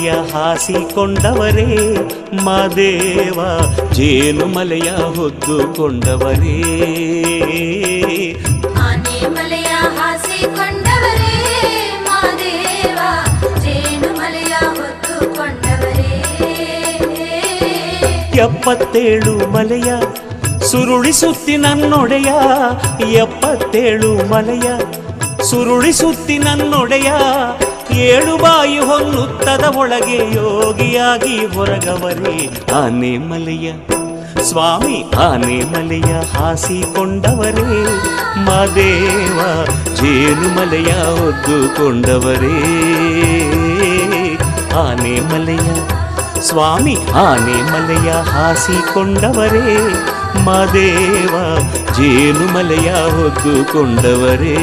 ಮಲೆಯ ಹಾಸಿಕೊಂಡವರೇ ಮಾದೇವ ಜೇನುಮಲೆಯ ಹೊದ್ದುಕೊಂಡವರೇ ಆನೆ ಮಲೆಯ ಹಾಸಿಕೊಂಡವರೇ ಮಾದೇವ ಜೇನುಮಲೆಯ ಹೊದ್ದುಕೊಂಡವರೇ 77 ಮಲೆಯ ಸುರುಳಿಸುತ್ತಿ ನನ್ನೊಡೆಯ 77 ಮಲೆಯ ಸುರುಳಿಸುತ್ತಿ ನನ್ನೊಡೆಯ 7 ಬಾಯಿ ಹೊನ್ನುತ್ತದ ಒಳಗೆ ಯೋಗಿಯಾಗಿ ಹೊರಗವರೇ ಆನೆ ಮಲೆಯ ಸ್ವಾಮಿ ಆನೆ ಮಲೆಯ ಹಾಸಿಕೊಂಡವರೇ ಮಾದೇವ ಜೇನುಮಲೆಯ ಹೊದ್ದುಕೊಂಡವರೇ ಆನೆ ಮಲೆಯ ಸ್ವಾಮಿ ಆನೆ ಮಲೆಯ ಹಾಸಿಕೊಂಡವರೇ ಮಾದೇವ ಜೇನುಮಲೆಯ ಹೊದ್ದುಕೊಂಡವರೇ